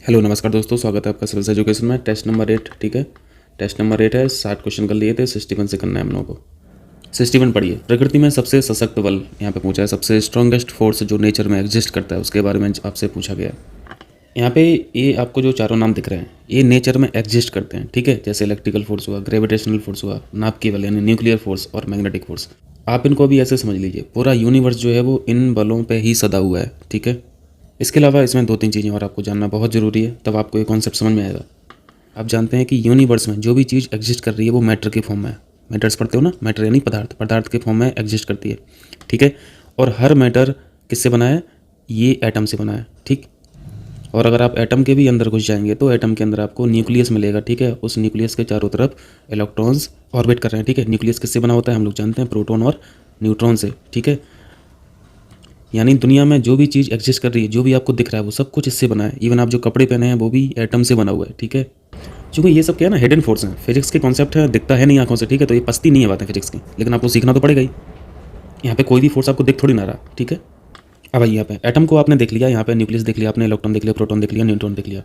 Hello नमस्कार दोस्तों, स्वागत है आपका सिविल एजुकेशन में। टेस्ट नंबर 8, ठीक है। टेस्ट नंबर 8 है। 60 क्वेश्चन कर लिए थे, 61 से करना है हम लोगों को। 61 पढ़िए। प्रकृति में सबसे सशक्त बल यहाँ पे पूछा है, सबसे स्ट्रॉन्गेस्ट फोर्स जो नेचर में एग्जिस्ट करता है उसके बारे में आपसे पूछा गया है। यहाँ पे ये आपको जो चारों नाम दिख रहे हैं ये नेचर में एग्जिस्ट करते हैं, ठीक है। जैसे इलेक्ट्रिकल फोर्स हुआ, ग्रेविटेशनल फोर्स हुआ, नाप की बल यानी न्यूक्लियर फोर्स और मैग्नेटिक फोर्स। आप इनको भी ऐसे समझ लीजिए, पूरा यूनिवर्स जो है वो इन बलों पर ही सदा हुआ है, ठीक है। इसके अलावा इसमें 2-3 चीज़ें और आपको जानना बहुत ज़रूरी है, तब आपको ये कॉन्सेप्ट समझ में आएगा। आप जानते हैं कि यूनिवर्स में जो भी चीज़ एग्जिस्ट कर रही है वो मैटर के फॉर्म में है। मैटर्स पढ़ते हो ना, मैटर यानी पदार्थ, पदार्थ के फॉर्म में एग्जिस्ट करती है, ठीक है। और हर मैटर किससे बना है? ये एटम से बना है, ठीक। और अगर आप एटम के भी अंदर घुस जाएंगे तो एटम के अंदर आपको न्यूक्लियस मिलेगा, ठीक है। उस न्यूक्लियस के चारों तरफ इलेक्ट्रॉन्स ऑर्बिट कर रहे हैं, ठीक है। न्यूक्लियस किससे बना होता है हम लोग जानते हैं, प्रोटॉन और न्यूट्रॉन से, ठीक है। यानी दुनिया में जो भी चीज़ एग्जिस्ट कर रही है, जो भी आपको दिख रहा है वो सब कुछ इससे बना है। इवन आप जो कपड़े पहने हैं वो भी एटम से बना हुआ है, ठीक है। क्योंकि ये सब क्या है ना, हिडन फोर्स है, फिजिक्स के कॉन्सेप्ट है, दिखता है नहीं आंखों से, ठीक है। तो ये पस्ती नहीं है बातें फिजिक्स की, लेकिन आपको सीखना तो पड़ेगा ही। यहाँ पे कोई भी फोर्स आपको दिख थोड़ी ना रहा, ठीक है। अब भाई यहाँ पे एटम को आपने देख लिया, यहाँ पे न्यूक्लियस देख लिया आपने, इलेक्ट्रॉन देख लिया, प्रोटॉन देख लिया, न्यूट्रॉन देख लिया।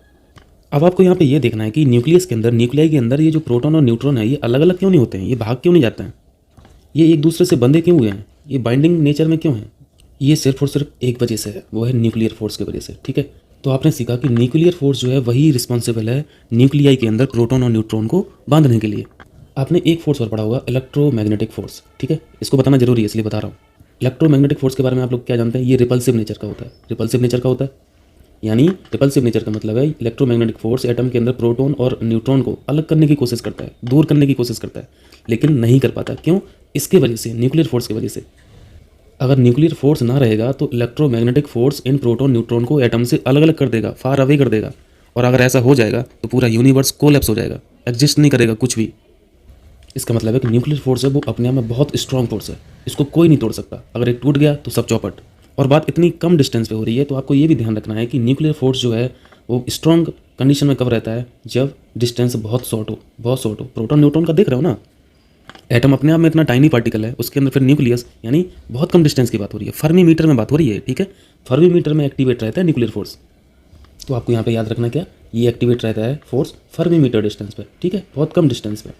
अब आपको यहाँ पे ये देखना है कि न्यूक्लियस के अंदर, न्यूक्लियाई के अंदर ये जो प्रोटॉन और न्यूट्रॉन है ये अलग अलग क्यों नहीं होते हैं, ये भाग क्यों नहीं जाते हैं, ये एक दूसरे से बंधे क्यों हुए हैं, ये बाइंडिंग नेचर में क्यों है? ये सिर्फ और सिर्फ एक वजह से है, वो है न्यूक्लियर फोर्स की वजह से, ठीक है। तो आपने सीखा कि न्यूक्लियर फोर्स जो है वही रिस्पॉन्सिबल है न्यूक्लियाई के अंदर प्रोटॉन और न्यूट्रॉन को बांधने के लिए। आपने एक फोर्स और पढ़ा होगा, इलेक्ट्रोमैग्नेटिक फोर्स, ठीक है। इसको बताना जरूरी है इसलिए बता रहा हूँ। इलेक्ट्रोमैग्नेटिक फोर्स के बारे में आप लोग क्या जानते हैं? ये रिपल्सिव नेचर का होता है। रिपल्सिव नेचर का होता है यानी रिपल्सिव नेचर का मतलब है इलेक्ट्रोमैग्नेटिक फोर्स एटम के अंदर प्रोटॉन और न्यूट्रॉन को अलग करने की कोशिश करता है, दूर करने की कोशिश करता है, लेकिन नहीं कर पाता। क्यों? इसके वजह से, न्यूक्लियर फोर्स की वजह से। अगर न्यूक्लियर फोर्स ना रहेगा तो electromagnetic force in proton neutron को एटम से अलग अलग कर देगा, फार अवे कर देगा। और अगर ऐसा हो जाएगा तो पूरा यूनिवर्स कोलैप्स हो जाएगा, एग्जिस्ट नहीं करेगा कुछ भी। इसका मतलब है कि न्यूक्लियर फोर्स है वो अपने आप में बहुत स्ट्रॉन्ग फोर्स है, इसको कोई नहीं तोड़ सकता। अगर एक टूट गया तो सब चौपट। और बात इतनी कम डिस्टेंस पे हो रही है तो आपको ये भी ध्यान रखना है कि न्यूक्लियर फोर्स जो है वो स्ट्रॉन्ग कंडीशन में कब रहता है? जब डिस्टेंस बहुत शॉर्ट हो, बहुत शॉर्ट हो। प्रोटॉन न्यूट्रॉन का देख रहे हो ना, एटम अपने आप में इतना टाइनी पार्टिकल है, उसके अंदर फिर न्यूक्लियस, यानी बहुत कम डिस्टेंस की बात हो रही है, फर्मी मीटर में बात हो रही है, ठीक है। फर्मी मीटर में एक्टिवेट रहता है न्यूक्लियर फोर्स। तो आपको यहाँ पे याद रखना क्या, ये एक्टिवेट रहता है फोर्स फर्मी मीटर डिस्टेंस पे, ठीक है, बहुत कम डिस्टेंस पे,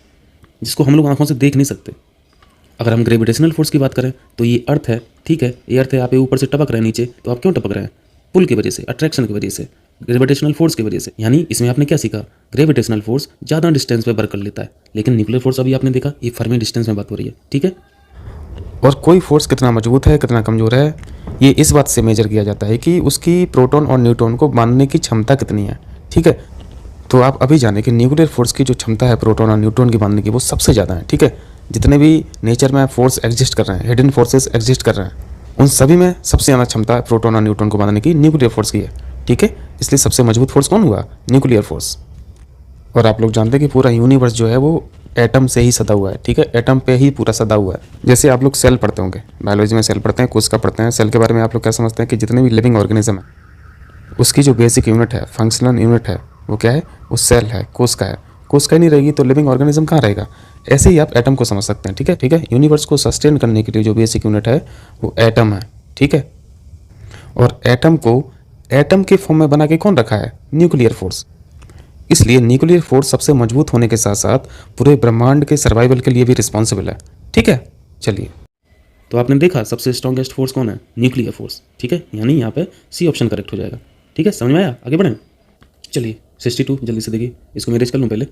जिसको हम लोग आंखों से देख नहीं सकते। अगर हम ग्रेविटेशनल फोर्स की बात करें तो ये अर्थ है, ठीक है। ये अर्थ है, आप ऊपर से टपक रहे हैं नीचे, तो आप क्यों टपक रहे हैं? पुल की वजह से, अट्रैक्शन की वजह से, ग्रेविटेशनल फोर्स की वजह से। यानी इसमें आपने क्या सीखा? ग्रेविटेशनल फोर्स ज़्यादा डिस्टेंस पे वर्क कर लेता है, लेकिन न्यूक्लियर फोर्स अभी आपने देखा ये फर्मी डिस्टेंस में बात हो रही है, ठीक है। और कोई फोर्स कितना मजबूत है कितना कमज़ोर है ये इस बात से मेजर किया जाता है कि उसकी प्रोटॉन और न्यूट्रॉन को बांधने की क्षमता कितनी है, ठीक है। तो आप अभी जाने कि न्यूक्लियर फोर्स की जो क्षमता है प्रोटॉन और न्यूट्रॉन की बांधने की वो सबसे ज़्यादा है, ठीक है। जितने भी नेचर में फोर्स एग्जिस्ट कर रहे हैं, हिडन फोर्सेस एग्जिस्ट कर रहे हैं, उन सभी में सबसे ज़्यादा क्षमता प्रोटॉन और न्यूट्रॉन को बांधने की न्यूक्लियर फोर्स की है, ठीक है। इसलिए सबसे मजबूत फोर्स कौन हुआ? Nuclear force. और आप लोग जानते हैं कि पूरा यूनिवर्स जो है वो एटम से ही सदा हुआ है, ठीक है। एटम पे ही पूरा सदा हुआ है। जैसे आप लोग सेल पढ़ते होंगे, बायोलॉजी में सेल पढ़ते हैं, कोशिका पढ़ते हैं। सेल के बारे में आप लोग क्या समझते हैं कि जितने भी लिविंग ऑर्गेनिज्म है उसकी जो बेसिक यूनिट है, फंक्शनल यूनिट है, वो क्या है? वो सेल है, कोशिका है। कोशिका ही नहीं रहेगी तो लिविंग ऑर्गेनिज्म कहाँ रहेगा? ऐसे ही आप एटम को समझ सकते हैं, ठीक है, ठीक है। यूनिवर्स को सस्टेन करने के लिए जो बेसिक यूनिट है वो एटम है, ठीक है। और एटम को एटम के फॉर्म में बना के कौन रखा है? Nuclear force. इसलिए न्यूक्लियर फोर्स सबसे मजबूत होने के साथ साथ पूरे ब्रह्मांड के सर्वाइवल के लिए भी रिस्पॉन्सिबल है, ठीक है। चलिए, तो आपने देखा सबसे स्ट्रॉन्गेस्ट फोर्स कौन है? न्यूक्लियर फोर्स, ठीक है। यानी यहाँ पे सी ऑप्शन करेक्ट हो जाएगा, ठीक है। समझ में आया? आगे बढ़ें। चलिए 62 जल्दी से देखिए, इसको मैं रेज कर लूँ पहले।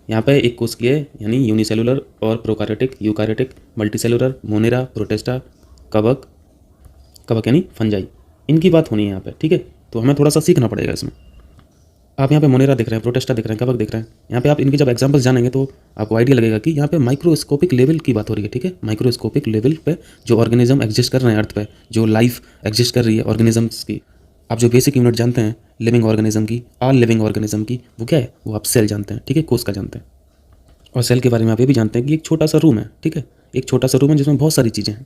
यहाँ पे एक कोशिकीय यानी यूनिसेलुलर और prokaryotic, eukaryotic, multicellular, Monera, Protista, कवक, कवक यानी फंजाई, इनकी बात होनी है यहाँ पे, ठीक है। तो हमें थोड़ा सा सीखना पड़ेगा इसमें। आप यहाँ पे मोनेरा देख रहे हैं, प्रोटेस्टा देख रहे हैं, कवक देख रहे हैं। यहाँ पे आप इनके जब एग्जांपल्स जानेंगे तो आपको आइडिया लगेगा कि यहाँ पे माइक्रोस्कोपिक लेवल की बात हो रही है, ठीक है। माइक्रोस्कोपिक लेवल पे जो ऑर्गेनिज्म एग्जिस्ट कर रहे हैं अर्थ पे, जो लाइफ एग्जिस्ट कर रही है ऑर्गेनिजम्स की, आप जो बेसिक यूनिट जानते हैं लिविंग ऑर्गेनिज्म की, ऑल लिविंग ऑर्गेनिज्म की, वो क्या है? वो आप सेल जानते हैं, ठीक है, कोशिका जानते हैं। और सेल के बारे में आप ये भी जानते हैं कि एक छोटा सा रूम है, ठीक है। एक छोटा सा रूम है जिसमें बहुत सारी चीज़ें हैं।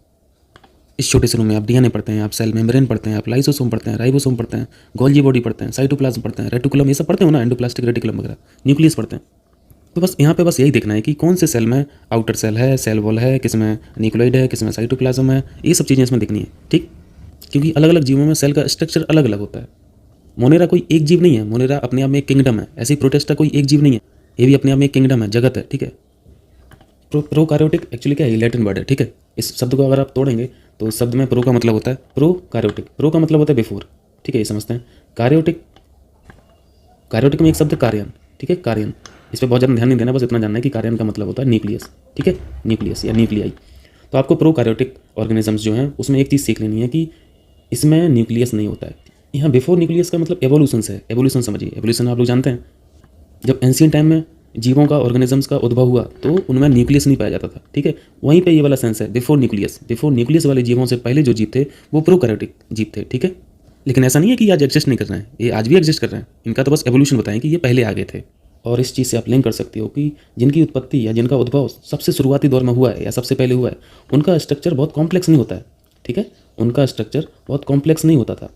इस छोटे से रूम में आप डीएनए पढ़ते हैं, आप सेल मेम्ब्रेन पढ़ते हैं, आप लाइसोसोम पढ़ते हैं, राइबोसोम पढ़ते हैं, गोल्जी बॉडी पढ़ते हैं, साइटोप्लाज्म पढ़ते हैं, रेटिकुलम, ये सब पढ़ते हो ना, एंडोप्लास्टिक रेटिकुलम वगैरह, न्यूक्लियस पढ़ते हैं। तो बस यहाँ पे बस यही देखना है कि कौन से सेल में आउटर सेल है, सेल वॉल है, किस में न्यूक्लियोइड है, किस में साइटोप्लाज्म है, ये सब चीज़ें इसमें दिखनी है, ठीक। क्योंकि अलग अलग जीवों में सेल का स्ट्रक्चर अलग अलग होता है। मोनेरा कोई एक जीव नहीं है, मोनेरा अपने आप में एक किंगडम है। ऐसे ही प्रोटेस्टा कोई एक जीव नहीं है, ये भी अपने आप में एक किंगडम है, जगत है, ठीक है। प्रोकार्योटिक एक्चुअली क्या है, लैटिन वर्ड है, ठीक है। इस शब्द को अगर आप तोड़ेंगे तो इस शब्द में प्रो का मतलब होता है प्रोकार्योटिक, प्रो का मतलब होता है बिफोर, ठीक है, ये समझते हैं। कार्योटिक, कार्योटिक में एक शब्द कार्यन, ठीक है, कार्यन। इस पर बहुत ज़्यादा ध्यान नहीं देना, बस इतना जानना है कि कार्यन का मतलब होता है न्यूक्लियस, ठीक है, न्यूक्लियस या न्यूक्लियाई। तो आपको प्रोकार्योटिक ऑर्गेनिजम्स जो हैं उसमें एक चीज़ सीख लेनी है कि इसमें न्यूक्लियस नहीं होता है। यहाँ बिफोर न्यूक्लियस का मतलब एवोल्यूशन से है, एवोल्यूशन समझिए। एवोल्यूशन आप लोग जानते हैं, जब एंशियंट टाइम में जीवों का, ऑर्गेनिजम्स का उद्भव हुआ तो उनमें न्यूक्लियस नहीं पाया जाता था, ठीक है। वहीं पे ये वाला सेंस है बिफोर न्यूक्लियस। बिफोर न्यूक्लियस वाले जीवों से पहले जो जीव थे वो प्रोकैरियोटिक जीव थे, ठीक है। लेकिन ऐसा नहीं है कि ये आज एग्जिस्ट नहीं कर रहे हैं, ये आज भी एग्जिस्ट कर रहे हैं। इनका तो बस एवोल्यूशन बताएं कि ये पहले आ गए थे। और इस चीज़ से आप लिंक कर सकते हो कि जिनकी उत्पत्ति या जिनका उद्भव सबसे शुरुआती दौर में हुआ है या सबसे पहले हुआ है, उनका स्ट्रक्चर बहुत कॉम्प्लेक्स नहीं होता है, ठीक है। उनका स्ट्रक्चर बहुत कॉम्प्लेक्स नहीं होता था,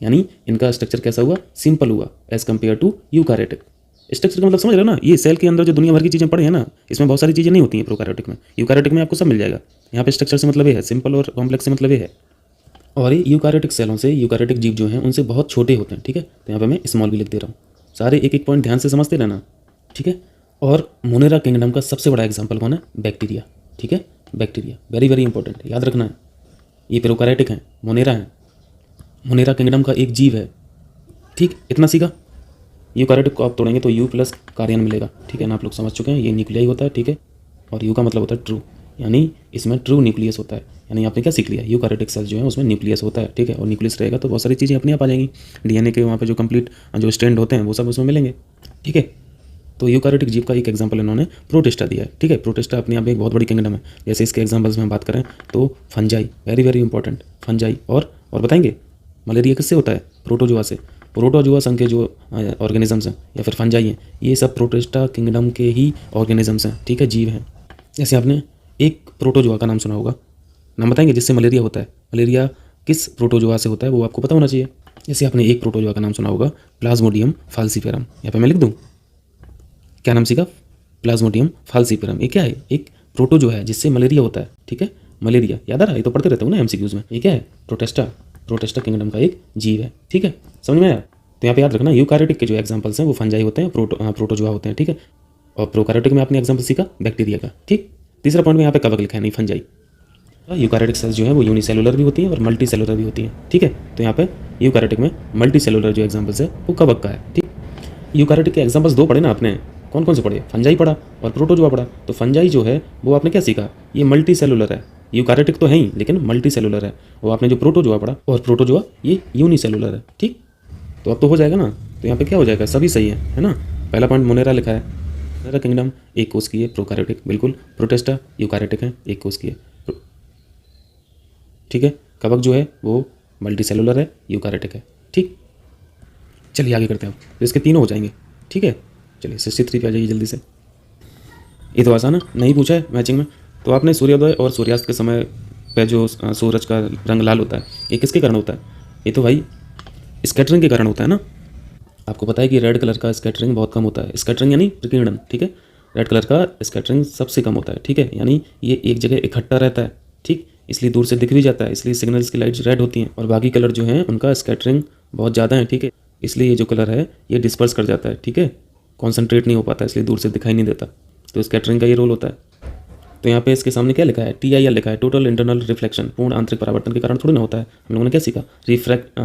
यानी इनका स्ट्रक्चर कैसा हुआ, सिंपल हुआ as compared to eukaryotic. Structure का मतलब समझ रहे हो ना, ये सेल के अंदर जो दुनिया भर की चीज़ें पड़ी है ना, इसमें बहुत सारी चीज़ें नहीं होती हैं प्रोकैरियोटिक में। यूकैरियोटिक में आपको सब मिल जाएगा। यहाँ पे स्ट्रक्चर से मतलब ये है, सिंपल और कॉम्प्लेक्स से मतलब ये है। और ये यूकैरियोटिक सेलों से, यूकैरियोटिक जीव जो हैं उनसे बहुत छोटे होते हैं, ठीक है। तो यहाँ पे मैं स्मॉल भी लिख दे रहा हूँ। सारे एक एक पॉइंट ध्यान से समझते रहना, ठीक है। और मोनेरा किंगडम का सबसे बड़ा एग्जाम्पल कौन है, बैक्टीरिया, ठीक है। बैक्टीरिया वेरी वेरी इंपॉर्टेंट, याद रखना है। ये प्रोकैरियोटिक हैं, मोनेरा है, मोनेरा किंगडम का एक जीव है, ठीक। इतना सीखा। यूकैरियोटिक को आप तोड़ेंगे तो यू प्लस कार्यन मिलेगा, ठीक है ना, आप लोग समझ चुके हैं। ये न्यूक्लियाई होता है, ठीक है। और यू का मतलब होता है ट्रू, यानी इसमें ट्रू न्यूक्लियस होता है। यानी आपने क्या सीख लिया, यूकैरियोटिक सेल जो है उसमें न्यूक्लियस होता है, ठीक है। और न्यूक्लियस रहेगा तो बहुत सारी चीज़ें अपने आप आ जाएंगी। डीएनए के वहाँ पे जो कंप्लीट जो स्ट्रैंड होते हैं वो सब उसमें मिलेंगे, ठीक है। तो यूकैरियोटिक जीव का एक एग्जांपल इन्होंने प्रोटिस्टा दिया है, ठीक है। प्रोटिस्टा अपने आप में एक बहुत बड़ी किंगडम है। जैसे इसके एग्जांपल्स में बात करें तो fungi, very very important, fungi. और बताएंगे मलेरिया किससे होता है, प्रोटोजोआ से। प्रोटोजोआ संघ के जो ऑर्गेनिजम्स हैं या फिर फंजाई हैं, ये सब प्रोटिस्टा किंगडम के ही ऑर्गेनिजम्स हैं, ठीक है, जीव हैं। जैसे आपने एक प्रोटोजोआ का नाम सुना होगा, नाम बताएंगे जिससे मलेरिया होता है। मलेरिया किस प्रोटोजोआ से होता है वो आपको पता होना चाहिए। जैसे आपने एक प्रोटोजोआ का नाम सुना होगा, प्लाज्मोडियम फाल्सीफेरम। यहाँ पे मैं लिख दूँ, क्या नाम सीखा, प्लाज्मोडियम फाल्सीफेरम। ये क्या है, एक प्रोटोजोआ है जिससे मलेरिया होता है, ठीक है। मलेरिया याद आ रहा है, ये तो पढ़ते रहते हो ना एमसीक्यूज में। ये क्या है, प्रोटिस्टा, प्रोटिस्टा किंगडम का एक जीव है, ठीक है, समझ में आया। तो यहाँ पे याद रखना, यूकैरियोटिक के जो एग्जांपल्स हैं वो फंजाई होते हैं, प्रोटोजोआ होते हैं, ठीक है। और प्रोकैरियोटिक में आपने एग्जांपल सीखा बैक्टीरिया का, ठीक। तीसरा पॉइंट में यहाँ पे कवक लिखा है, नहीं फंजाई। यूकैरियोटिक सेल्स जो है वो यूनिसेलुलर भी होती हैं और मल्टी सेलुलर भी होती हैं, ठीक है। तो यहाँ पे यूकैरियोटिक में मल्टी सेलुलर जो एग्जांपल्स है वो कवक का है, ठीक। यूकैरियोटिक के एग्जांपल्स दो पढ़े ना आपने, कौन कौन से पढ़े, फंजाई पढ़ा और प्रोटोजोआ पढ़ा। तो फंजाई जो है वो आपने क्या सीखा, ये मल्टी सेलुलर है। यूकैरियोटिक तो है ही लेकिन मल्टी सेलुलर है। वो आपने जो प्रोटोजोआ पढ़ा, और प्रोटोजोआ ये यूनिसेलुलर है, ठीक। तो अब तो हो जाएगा ना। तो यहाँ पे क्या हो जाएगा, सभी सही है ना। पहला पॉइंट मोनेरा लिखा है, मोनेरा किंगडम एक कोष की है, प्रोकैरियोटिक, बिल्कुल। प्रोटिस्टा यूकैरियोटिक है, एक कोष की है, ठीक है। कवक जो है वो मल्टी सेलुलर है, यूकैरियोटिक है, ठीक। चलिए आगे करते हैं, तो इसके तीनों हो जाएंगे, ठीक है। चलिए 63 पे आ जाइए जल्दी से। ये तो आसान है, नहीं पूछा है मैचिंग में। तो आपने सूर्योदय और सूर्यास्त के समय पे जो सूरज का रंग लाल होता है, ये किसके कारण होता है, ये तो भाई स्कैटरिंग के कारण होता है ना। आपको पता है कि रेड कलर का स्कैटरिंग बहुत कम होता है, स्कैटरिंग यानी विकिरण, ठीक है। रेड कलर का स्कैटरिंग सबसे कम होता है, ठीक है। यानी ये एक जगह इकट्ठा रहता है, ठीक, इसलिए दूर से दिख भी जाता है, इसलिए सिग्नल्स की लाइट्स रेड होती हैं। और बाकी कलर जो हैं उनका स्कैटरिंग बहुत ज़्यादा है, ठीक है, इसलिए ये जो कलर है ये डिस्पर्स कर जाता है, ठीक है, कॉन्सेंट्रेट नहीं हो पाता, इसलिए दूर से दिखाई नहीं देता। तो स्कैटरिंग का ये रोल होता है। तो यहाँ पे इसके सामने क्या लिखा है, TIL लिखा है, टोटल इंटरनल रिफ्लेक्शन, पूर्ण आंतरिक परावर्तन के कारण थोड़ी ना होता है। हम लोगों ने क्या सीखा,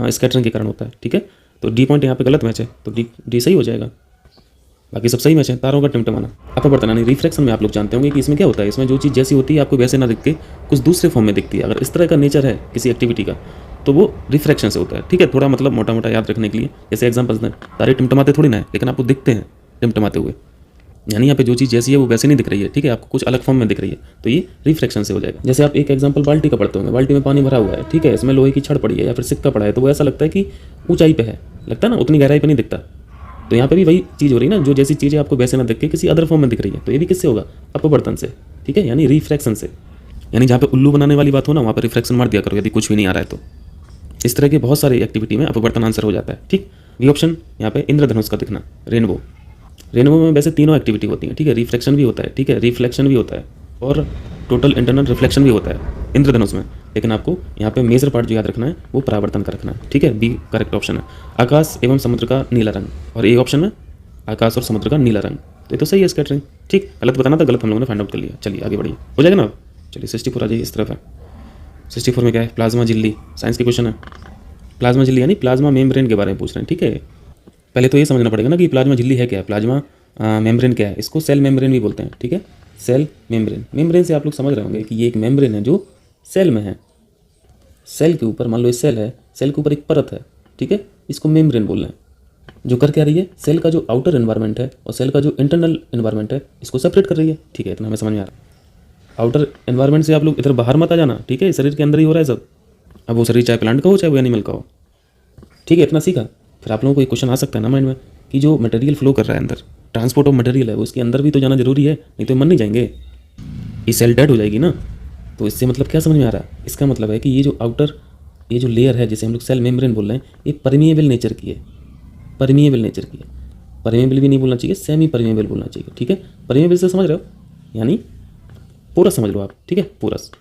स्कैटरिंग के कारण होता है, ठीक है। तो डी पॉइंट यहाँ पे गलत मैच है, तो डी सही हो जाएगा, बाकी सब सही मैच है। तारों का टिमटिमाना, अपवर्तन यानी रिफ्रैक्शन में आप लोग जानते होंगे कि इसमें क्या होता है, इसमें जो चीज़ जैसी होती है आपको वैसे ना दिख के कुछ दूसरे फॉर्म में दिखती है। अगर इस तरह का नेचर है किसी एक्टिविटी का तो वो रिफ्रैक्शन से होता है, ठीक है। थोड़ा मतलब मोटा मोटा याद रखने के लिए, जैसे एग्जाम्पल्स दें, तारे टिमटमाते थोड़ी ना है लेकिन आपको दिखते हैं टिमटमाते हुए, यानी यहाँ पे जो चीज़ जैसी है वो वैसे नहीं दिख रही है, ठीक है, आपको कुछ अलग फॉर्म में दिख रही है, तो ये रिफ्रैक्शन से हो जाएगा। जैसे आप एक एग्जांपल बाल्टी का पढ़ते होंगे, बाल्टी में पानी भरा हुआ है, ठीक है, इसमें लोहे की छड़ पड़ी है या फिर सिक्का पड़ा है, तो वो ऐसा लगता है कि ऊंचाई पे है, लगता है ना, उतनी गहराई पे नहीं दिखता। तो यहाँ पे भी वही चीज़ हो रही है ना, जो जैसी चीज़ें आपको वैसे ना दिख के किसी अदर फॉर्म में दिख रही है, तो ये भी किससे होगा, अपवर्तन से, ठीक है, यानी रिफ्रैक्शन से। यानी जहाँ पे उल्लू बनाने वाली बात हो ना, वहाँ पर रिफ्रैक्शन मार दिया करो यदि कुछ भी नहीं आ रहा है तो। इस तरह की बहुत सारी एक्टिविटी में अपवर्तन आंसर हो जाता है, ठीक। बी ऑप्शन यहाँ पे इंद्रधनुष का दिखना, रेनबो। रेनबो में वैसे तीनों एक्टिविटी होती है, ठीक है, रिफ्लेक्शन भी होता है, ठीक है, रिफ्लेक्शन भी होता है, और टोटल इंटरनल रिफ्लेक्शन भी होता है इंद्रधनुष में। लेकिन आपको यहाँ पे मेजर पार्ट जो याद रखना है वो परावर्तन का रखना है, ठीक है। बी करेक्ट ऑप्शन है। आकाश एवं समुद्र का नीला रंग, और ए ऑप्शन है आकाश और समुद्र का नीला रंग। तो ये तो सही है स्कैटरिंग, ठीक। गलत बताना था, गलत हम लोगों ने फाइंड आउट कर लिया। चलिए आगे बढ़िए, हो जाएगा ना। चलिए 64 आ जाइए, इस तरफ है। 64 में क्या है? प्लाज्मा झिल्ली, साइंस के क्वेश्चन है। प्लाज्मा झिल्ली यानी प्लाज्मा मेम्ब्रेन के बारे में पूछ रहे हैं, ठीक है। पहले तो ये समझना पड़ेगा ना कि प्लाज्मा झिल्ली है क्या है, प्लाज्मा मेम्ब्रेन क्या है। इसको सेल मेम्ब्रेन भी बोलते हैं, ठीक है। सेल मेम्ब्रेन, मेम्ब्रेन से आप लोग समझ रहे होंगे कि ये एक मेम्ब्रेन है जो सेल में है। सेल के ऊपर मान लो ये सेल है, सेल के ऊपर एक परत है, ठीक है, इसको मेम्ब्रेन बोल रहे हैं। जो कर क्या रही है, सेल का जो आउटर एनवायरनमेंट है और सेल का जो इंटरनल एनवायरनमेंट है इसको सेपरेट कर रही है, ठीक है। इतना हमें समझ में आ रहा है। आउटर एनवायरनमेंट से आप लोग इधर बाहर मत आ जाना, ठीक है। शरीर के अंदर ही हो रहा है सब। अब वो शरीर चाहे प्लांट का हो चाहे वो एनिमल का हो, ठीक है। इतना सीखा, फिर आप लोगों को एक क्वेश्चन आ सकता है ना माइंड में कि जो मटेरियल फ्लो कर रहा है अंदर, ट्रांसपोर्ट ऑफ मटेरियल है, वो इसके अंदर भी तो जाना जरूरी है, नहीं तो मर नहीं जाएंगे, ये सेल डेड हो जाएगी ना। तो इससे मतलब क्या समझ में आ रहा है? इसका मतलब है कि ये जो आउटर, ये जो लेयर है जिसे हम लोग सेल मेम्ब्रेन बोल रहे हैं, ये परमिएबल नेचर की है, परमिएबल नेचर की है। परमिएबल भी नहीं बोलना चाहिए, सेमी परमिएबल बोलना चाहिए, ठीक है। परमिएबल से समझ रहे हो, यानी पोरस समझ लो आप, ठीक है। पोरस,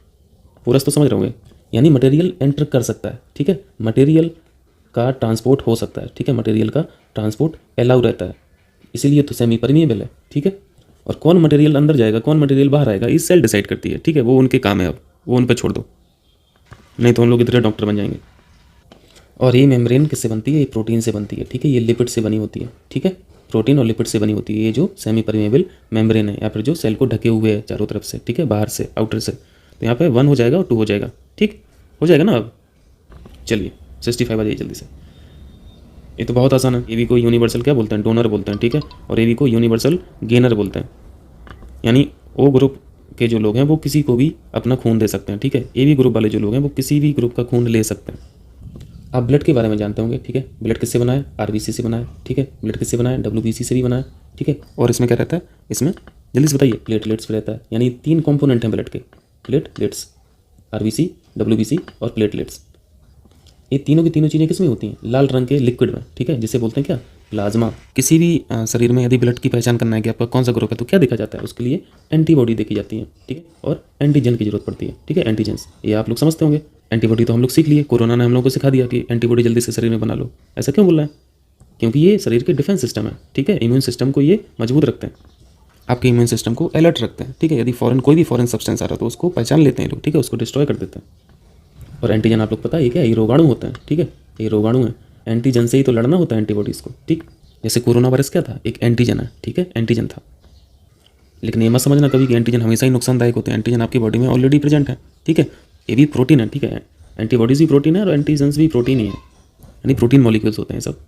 पोरस तो समझ रहे होंगे, यानी मटेरियल एंटर कर सकता है, ठीक है। मटेरियल का ट्रांसपोर्ट हो सकता है, ठीक है। मटेरियल का ट्रांसपोर्ट अलाउ रहता है, इसीलिए तो सेमी परमिएबल है, ठीक है। और कौन मटेरियल अंदर जाएगा कौन मटेरियल बाहर आएगा ये सेल डिसाइड करती है, ठीक है। वो उनके काम है, अब वो उन पर छोड़ दो, नहीं तो उन लोग इतने डॉक्टर बन जाएंगे। और ये मेम्ब्रेन किससे बनती है? ये प्रोटीन से बनती है, ठीक है। ये लिपिड से बनी होती है, ठीक है। प्रोटीन और लिपिड से बनी होती है ये जो सेमी परमिएबल मेम्ब्रेन है, या फिर जो सेल को ढके हुए है चारों तरफ से, ठीक है, बाहर से, आउटर से। तो यहाँ पे 1 हो जाएगा और 2 हो जाएगा, ठीक हो जाएगा ना। अब चलिए 65 आ जाइए जल्दी से। ये तो बहुत आसान है। ए बी को यूनिवर्सल क्या बोलते हैं? डोनर बोलते हैं, ठीक है। और ए बी को यूनिवर्सल गेनर बोलते हैं, यानी ओ ग्रुप के जो लोग हैं वो किसी को भी अपना खून दे सकते हैं, ठीक है। ए बी ग्रुप वाले जो लोग हैं वो किसी भी ग्रुप का खून ले सकते हैं। आप ब्लड के बारे में जानते होंगे, ठीक है। ब्लड किससे बना है? आरबीसी से बना है, ठीक है। ब्लड किससे बना है? डब्ल्यूबीसी से भी बना है, ठीक है। और इसमें क्या रहता है? इसमें जल्दी से बताइए, प्लेटलेट्स भी रहता है। यानी 3 कंपोनेंट हैं ब्लड के, प्लेटलेट्स, आरबीसी, डब्ल्यूबीसी और प्लेटलेट्स। ये तीनों की तीनों चीज़ें किसमें होती हैं? लाल रंग के लिक्विड में, ठीक है, जिसे बोलते हैं क्या? प्लाज्मा। किसी भी शरीर में यदि ब्लड की पहचान करना है कि आपका कौन सा ग्रुप है तो क्या देखा जाता है? उसके लिए एंटीबॉडी देखी जाती है, ठीक है। और एंटीजन की जरूरत पड़ती है, ठीक है। एंटीजेंस ये आप लोग समझते होंगे। एंटीबॉडी तो हम लोग सीख लिए, कोरोना ने हम लोग को सिखा दिया कि एंटीबॉडी जल्दी से शरीर में बना लो। ऐसा क्यों बोल रहा है? क्योंकि ये शरीर के डिफेंस सिस्टम है, ठीक है। इम्यून सिस्टम को ये मजबूत रखते हैं, आपके इम्यून सिस्टम को अलर्ट रखते हैं, ठीक है। यदि कोई भी फॉरेन सब्सटेंस आ रहा है तो उसको पहचान लेते हैं लोग, ठीक है, उसको डिस्ट्रॉय कर देते हैं। और एंटीजन आप लोग पता है ये क्या है? ये रोगाणु होते हैं, ठीक है। ये रोगाणु है, एंटीजन से ही तो लड़ना होता है एंटीबॉडीज़ को, ठीक। जैसे कोरोना वायरस क्या था? एक एंटीजन है, ठीक है, एंटीजन था। लेकिन ये मत समझना कभी कि एंटीजन हमेशा ही नुकसानदायक होते हैं। एंटीजन आपकी बॉडी में ऑलरेडी प्रेजेंट है, ठीक है। ये भी प्रोटीन है, ठीक है। एंटीबॉडीज़ भी प्रोटीन है और एंटीजन्स भी प्रोटीन ही है, यानी प्रोटीन मॉलिक्यूल्स होते हैं सब।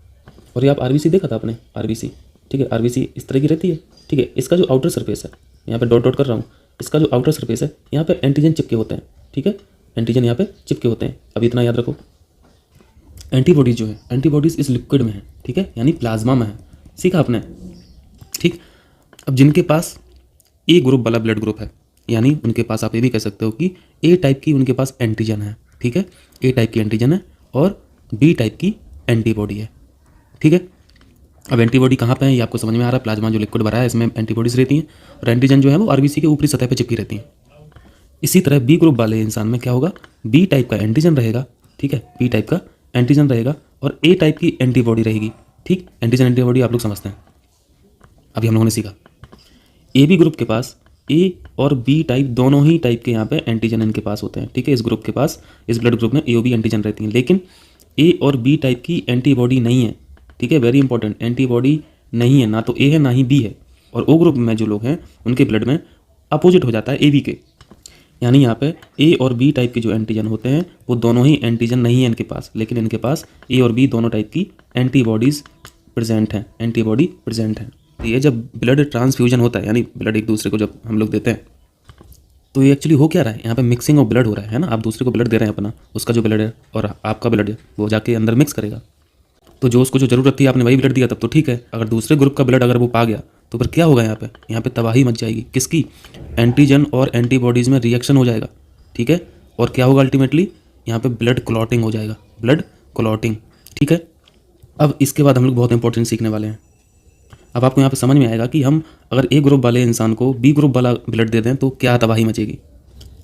और ये आप आरबीसी देखा था आपने? आरबीसी, ठीक है। आरबीसी इस तरह की रहती है, ठीक है। इसका जो आउटर सरफेस है, यहाँ पे डॉट डॉट कर रहा हूँ, इसका जो आउटर सरफेस है यहाँ पे एंटीजन चिपके होते हैं, ठीक है। एंटीजन यहाँ पे चिपके होते हैं। अब इतना याद रखो, एंटीबॉडीज जो है, एंटीबॉडीज इस लिक्विड में है, ठीक है, यानी प्लाज्मा में है। सीखा आपने, ठीक। अब जिनके पास ए ग्रुप वाला ब्लड ग्रुप है, यानी उनके पास आप ये भी कह सकते हो कि ए टाइप की उनके पास एंटीजन है, ठीक है। ए टाइप की एंटीजन है और बी टाइप की एंटीबॉडी है, ठीक है। अब एंटीबॉडी कहाँ पे है ये आपको समझ में आ रहा है। प्लाज्मा जो लिक्विड भरा है इसमें एंटीबॉडीज रहती हैं और एंटीजन जो है वो आरबीसी के ऊपरी सतह पर चिपकी रहती हैं। इसी तरह बी ग्रुप वाले इंसान में क्या होगा? बी टाइप का एंटीजन रहेगा, ठीक है, बी टाइप का एंटीजन रहेगा और ए टाइप की एंटीबॉडी रहेगी, ठीक। एंटीजन एंटीबॉडी आप लोग समझते हैं, अभी हम लोगों ने सीखा। ए बी ग्रुप के पास ए और बी टाइप दोनों ही टाइप के यहाँ पे एंटीजन इनके पास होते हैं, ठीक है। इस ग्रुप के पास, इस ब्लड ग्रुप में ए और बी एंटीजन रहती हैं, लेकिन ए और बी टाइप की एंटीबॉडी नहीं है, ठीक है। वेरी इंपॉर्टेंट, एंटीबॉडी नहीं है, ना तो ए है ना ही बी है। और ओ ग्रुप में जो लोग हैं उनके ब्लड में अपोजिट हो जाता है ए बी के, यानी यहाँ पे ए और बी टाइप के जो एंटीजन होते हैं वो दोनों ही एंटीजन नहीं है इनके पास, लेकिन इनके पास ए और बी दोनों टाइप की एंटीबॉडीज़ प्रेजेंट हैं, एंटीबॉडी प्रेजेंट है। ये जब ब्लड ट्रांसफ्यूजन होता है, यानी ब्लड एक दूसरे को जब हम लोग देते हैं, तो ये एक्चुअली हो क्या रहा है? यहाँ पे मिक्सिंग ऑफ ब्लड हो रहा है ना। आप दूसरे को ब्लड दे रहे हैं अपना, उसका जो ब्लड है और आपका ब्लड है वो जाके अंदर मिक्स करेगा। तो जो उसको जो जरूरत थी आपने वही ब्लड दिया तब तो ठीक है। अगर दूसरे ग्रुप का ब्लड अगर वो पा गया तो फिर क्या होगा? यहाँ पे तबाही मच जाएगी। किसकी? एंटीजन और एंटीबॉडीज़ में रिएक्शन हो जाएगा, ठीक है। और क्या होगा अल्टीमेटली? यहाँ पे ब्लड क्लॉटिंग हो जाएगा, ब्लड क्लॉटिंग, ठीक है। अब इसके बाद हम लोग बहुत इंपॉर्टेंट सीखने वाले हैं। अब आपको यहाँ पे समझ में आएगा कि हम अगर ए ग्रुप वाले इंसान को बी ग्रुप वाला ब्लड दे दें तो क्या तबाही मचेगी।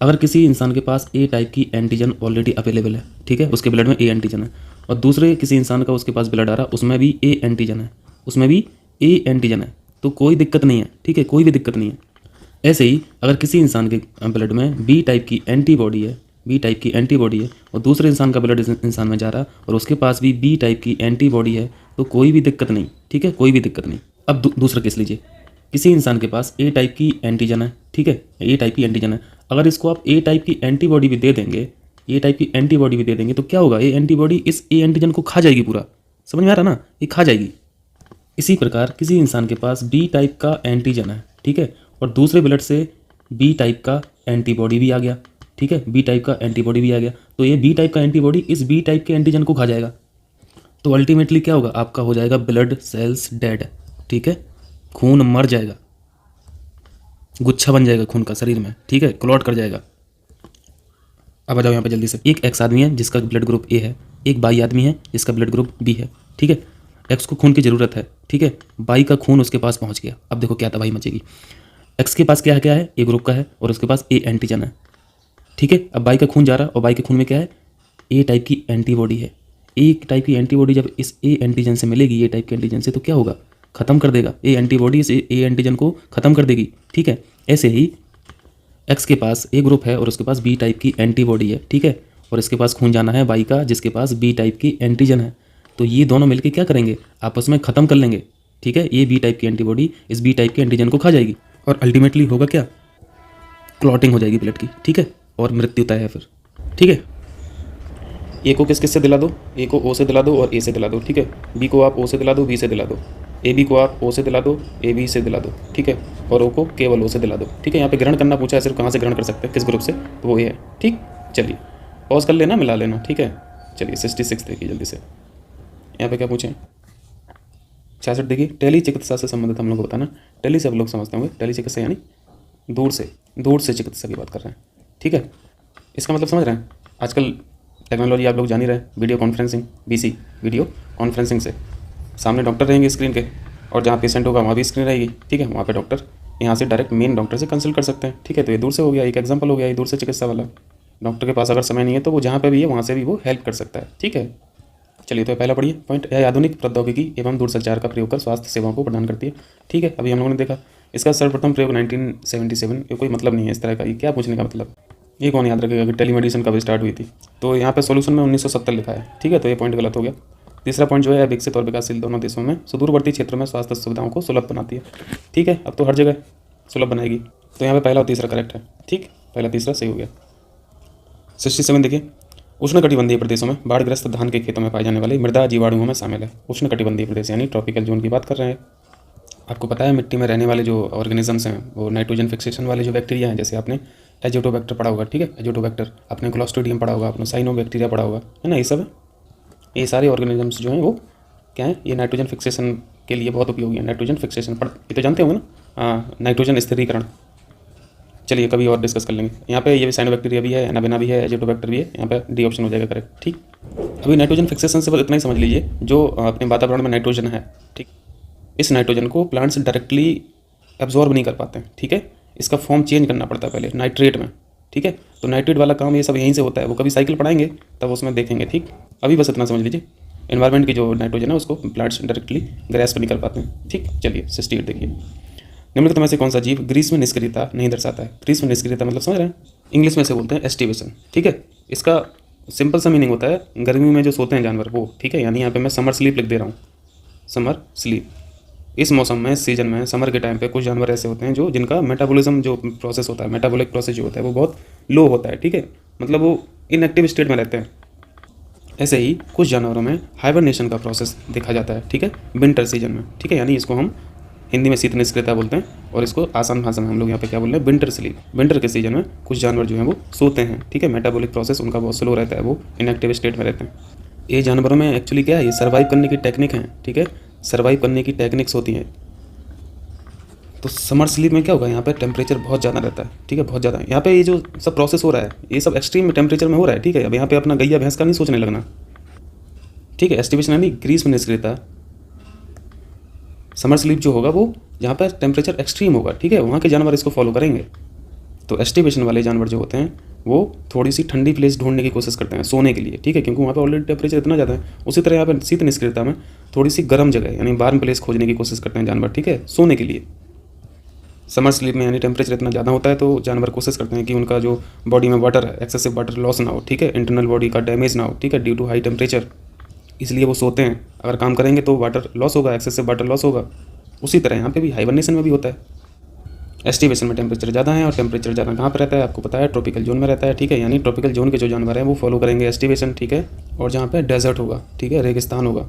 अगर किसी इंसान के पास ए टाइप की एंटीजन ऑलरेडी अवेलेबल है, ठीक है, उसके ब्लड में ए एंटीजन है, और दूसरे किसी इंसान का उसके पास ब्लड आ रहा उसमें भी ए एंटीजन है, उसमें भी ए एंटीजन है, तो कोई दिक्कत नहीं है, ठीक है, कोई भी दिक्कत नहीं है। ऐसे ही अगर किसी इंसान के ब्लड में बी टाइप की एंटीबॉडी है, बी टाइप की एंटीबॉडी है, और दूसरे इंसान का ब्लड इंसान में जा रहा और उसके पास भी बी टाइप की एंटीबॉडी है, तो कोई भी दिक्कत नहीं, ठीक है, कोई भी दिक्कत नहीं। अब दूसरा केस लीजिए, किसी इंसान के पास ए टाइप की एंटीजन है, ठीक है, ए टाइप की एंटीजन है, अगर इसको आप ए टाइप की एंटीबॉडी भी दे देंगे, ए टाइप की एंटीबॉडी भी दे देंगे, तो क्या होगा, ये एंटीबॉडी इस ए एंटीजन को खा जाएगी पूरा। समझ में आ रहा ना, ये खा जाएगी। इसी प्रकार किसी इंसान के पास बी टाइप का एंटीजन है, ठीक है, और दूसरे ब्लड से बी टाइप का एंटीबॉडी भी आ गया, ठीक है, बी टाइप का एंटीबॉडी भी आ गया, तो ये बी टाइप का एंटीबॉडी इस बी टाइप के एंटीजन को खा जाएगा। तो अल्टीमेटली क्या होगा, आपका हो जाएगा ब्लड सेल्स डेड, ठीक है, खून मर जाएगा, गुच्छा बन जाएगा खून का शरीर में, ठीक है, क्लॉट कर जाएगा। अब आ जाओ यहाँ पे जल्दी से। एक एक्स आदमी है जिसका ब्लड ग्रुप ए है, एक बाई आदमी है जिसका ब्लड ग्रुप बी है, ठीक है। एक्स को खून की ज़रूरत है, ठीक है, बाई का खून उसके पास पहुँच गया। अब देखो क्या तबाही मचेगी। एक्स के पास क्या है, ए ग्रुप का है, और उसके पास ए एंटीजन है, ठीक है। अब बाई का खून जा रहा, और बाई के खून में क्या है, ए टाइप की एंटीबॉडी है। ए टाइप की एंटीबॉडी जब इस ए एंटीजन से मिलेगी, ए टाइप के एंटीजन से, तो क्या होगा, खत्म कर देगा, ए एंटीबॉडी इस ए एंटीजन को खत्म कर देगी, ठीक है। ऐसे ही एक्स के पास ए ग्रुप है और उसके पास बी टाइप की एंटीबॉडी है, ठीक है, और इसके पास खून जाना है बाई का जिसके पास बी टाइप की एंटीजन है, तो ये दोनों मिलकर क्या करेंगे, आपस में ख़त्म कर लेंगे, ठीक है। ये बी टाइप की एंटीबॉडी इस बी टाइप के एंटीजन को खा जाएगी, और अल्टीमेटली होगा क्या, क्लॉटिंग हो जाएगी ब्लड की, ठीक है, और मृत्यु तय है फिर, ठीक है। ए को किस से दिला दो, ए को ओ से दिला दो और ए से दिला दो, ठीक है। बी को आप ओ से दिला दो, बी से दिला दो, ए बी को आप ओ से दिला दो, ए बी से दिला दो, ठीक है, और ओ को केवल ओ से दिला दो, ठीक है। यहाँ पे ग्रहण करना पूछा है, सिर्फ कहाँ से ग्रहण कर सकते हैं, किस ग्रुप से, तो वो ए है, ठीक। चलिए पॉज कर लेना, मिला लेना, ठीक है। चलिए 66 देखिए जल्दी से, यहाँ पे क्या पूछें, 66 देखिए, टेली चिकित्सा से संबंधित हम लोग को बताना। टेली से आप लोग समझते होंगे, टेली चिकित्सा यानी दूर से चिकित्सा की बात कर रहे हैं, ठीक है। इसका मतलब समझ रहे हैं, आजकल टेक्नोलॉजी आप लोग जान ही रहे हैं, video conferencing, BC video conferencing से सामने डॉक्टर रहेंगे स्क्रीन के, और जहाँ पेशेंट होगा वहाँ भी स्क्रीन रहेगी, ठीक है। वहाँ पे डॉक्टर यहाँ से डायरेक्ट मेन डॉक्टर से कंसल्ट कर सकते हैं, ठीक है। तो ये दूर से हो गया, एक एग्जांपल हो गया, ये दूर से चिकित्सा वाला। डॉक्टर के पास अगर समय नहीं है तो वो जहाँ पे भी है वहाँ से भी वो हेल्प कर सकता है, ठीक है। चलिए तो पहला पढ़िए पॉइंट, यह आधुनिक प्रौद्योगिकी एवं दूरसंचार का प्रयोग कर स्वास्थ्य सेवाओं को प्रदान करती है, ठीक है। अभी हम लोगों ने देखा इसका सर्वप्रथम प्रयोग 1977, ये कोई मतलब नहीं है इस तरह का, ये क्या पूछने का मतलब, ये कौन याद रखेगा कि टेलीमेडिसिन कब स्टार्ट हुई थी। तो यहाँ पे सॉल्यूशन में 1970 लिखा है, ठीक है, तो ये पॉइंट गलत हो गया। तीसरा पॉइंट जो है, विकसित और विकासशील दोनों देशों में सुदूरवर्ती क्षेत्रों में स्वास्थ्य सुविधाओं को सुलभ बनाती है, ठीक है। अब तो हर जगह सुलभ बनाएगी, तो यहाँ पे पहला और तीसरा करेक्ट है, ठीक, पहला तीसरा सही हो गया। 67 देखिए, उष्णकटिबंधीय प्रदेशों में बाढ़ग्रस्त धान के खेतों में पाए जाने वाले मृदा जीवाणुओं में शामिल है। उष्णकटिबंधीय प्रदेश यानी ट्रॉपिकल जोन की बात कर रहे हैं। आपको पता है मिट्टी में रहने वाले जो ऑर्गेनिजम्स हैं वो नाइट्रोजन फिक्सेशन वाले जो बैक्टीरिया हैं, जैसे आपने एजोटोबैक्टर पढ़ा होगा, ठीक है, एजोटोबैक्टर, आपने क्लोस्ट्रीडियम पढ़ा होगा, आपने साइनोबैक्टीरिया पढ़ा होगा, है ना, ये सब है। ये सारे ऑर्गेनिजम्स जो हैं वो क्या है, ये नाइट्रोजन फिक्सेशन के लिए बहुत उपयोगी है। नाइट्रोजन फिक्सेशन ये तो जानते होंगे ना, नाइट्रोजन स्थिरीकरण। चलिए कभी और डिस्कस कर लेंगे। यहाँ पे ये भी साइनोबैक्टीरिया भी है, एनाबेना भी है, एजोटोबैक्टर भी है, यहाँ पे डी ऑप्शन हो जाएगा करेक्ट, ठीक। अभी नाइट्रोजन फिक्सेशन से बस इतना ही समझ लीजिए, जो अपने वातावरण में नाइट्रोजन है, ठीक, इस नाइट्रोजन को प्लांट्स डायरेक्टली एब्जॉर्ब नहीं कर पाते हैं, ठीक है। इसका फॉर्म चेंज करना पड़ता है पहले नाइट्रेट में, ठीक है। तो नाइट्रेट वाला काम ये सब यहीं से होता है, वो कभी साइकिल पढ़ाएंगे तब उसमें देखेंगे, ठीक। अभी बस इतना समझ लीजिए, एनवायरनमेंट की जो नाइट्रोजन है उसको प्लांट्स डायरेक्टली ग्रेस्प नहीं कर पाते हैं, ठीक। चलिए 68 देखिए, निम्नलिखित में से कौन सा जीव ग्रीष्म निष्क्रियता नहीं दर्शाता है। ग्रीष्म निष्क्रियता मतलब समझ रहे हैं, इंग्लिश में से बोलते हैं एस्टिवेशन, ठीक है। इसका सिंपल सा मीनिंग होता है गर्मी में जो सोते हैं जानवर वो, ठीक है। यानी यहाँ पे मैं समर स्लीप लिख दे रहा हूँ, समर स्लीप। इस मौसम में, सीजन में, समर के टाइम पे कुछ जानवर ऐसे होते हैं जो जिनका मेटाबॉलिज्म जो प्रोसेस होता है, मेटाबॉलिक प्रोसेस जो होता है वो बहुत लो होता है, ठीक है, मतलब वो इनएक्टिव स्टेट में रहते हैं। ऐसे ही कुछ जानवरों में हाइबरनेशन का प्रोसेस देखा जाता है, ठीक है, विंटर सीजन में, ठीक है। यानी इसको हम हिंदी में शीत निष्क्रियता बोलते हैं, और इसको आसान भाषा में हम लोग यहाँ पे क्या बोल रहे हैं, विंटर स्लीप। विंटर के सीजन में कुछ जानवर जो हैं वो सोते हैं, ठीक है। मेटाबॉलिक प्रोसेस उनका बहुत स्लो रहता है, वो इनएक्टिव स्टेट में रहते हैं। ये जानवरों में एक्चुअली क्या है, ये सर्वाइव करने की टेक्निक है, ठीक है, सर्वाइव करने की टेक्निक्स होती हैं। तो समर स्लीप में क्या होगा, यहाँ पे टेम्परेचर बहुत ज़्यादा रहता है, ठीक है, बहुत ज़्यादा। यहाँ पे ये जो सब प्रोसेस हो रहा है ये सब एक्सट्रीम टेम्परेचर में हो रहा है, ठीक है। अब यहाँ पे अपना गैया भैंस का नहीं सोचने लगना, ठीक है। एस्टिवेशन यानी ग्रीष्म निष्क्रियता समर स्लीप जो होगा वो जहाँ पर टेम्परेचर एक्सट्रीम होगा, ठीक है, वहाँ के जानवर इसको फॉलो करेंगे। तो एस्टिवेशन वाले जानवर जो होते हैं वो थोड़ी सी ठंडी प्लेस ढूंढने की कोशिश करते हैं सोने के लिए, ठीक है, क्योंकि वहाँ पे ऑलरेडी टेम्परेचर इतना ज़्यादा है। उसी तरह यहाँ पर शीत निष्क्रियता में थोड़ी सी गर्म जगह यानी वार्म प्लेस खोजने की कोशिश करते हैं जानवर, ठीक है, सोने के लिए। समर स्लीप में यानी टेम्परेचर इतना ज़्यादा होता है तो जानवर कोशिश करते हैं कि उनका जो बॉडी में वाटर है, एक्सेसिव वाटर लॉस ना हो, ठीक है, इंटरनल बॉडी का डैमेज ना हो, ठीक है, ड्यू टू हाई टेम्परेचर, इसलिए वो सोते हैं। अगर काम करेंगे तो वाटर लॉस होगा, एक्सेसिव वाटर लॉस होगा। उसी तरह यहाँ पे भी हाइबरनेशन में भी होता है। एस्टिवेशन में टेम्परेचर ज़्यादा है, और टेम्परेचर ज़्यादा कहाँ पर रहता है आपको पता है, ट्रॉपिकल जोन में रहता है, ठीक है, यानी ट्रॉपिकल जोन के जो जानवर हैं वो फॉलो करेंगे एस्टिवेशन, ठीक है। और जहाँ पे डेजर्ट होगा, ठीक है, रेगिस्तान होगा,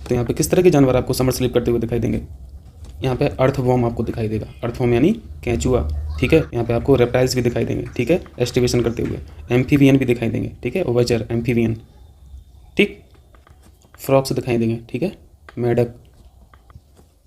तो यहाँ पे किस तरह के जानवर आपको समर स्लीप करते हुए दिखाई देंगे। यहाँ पे अर्थवॉर्म आपको दिखाई देगा, अर्थवॉर्म यानी केंचुआ, ठीक है। यहाँ पे आपको रेप्टाइल्स भी दिखाई देंगे, ठीक है, एस्टिवेशन करते हुए। एम्फीबियन भी दिखाई देंगे, ठीक है, ओवरचर एम्फीबियन, ठीक, फ्रॉक्स दिखाई देंगे, ठीक है, मेढक।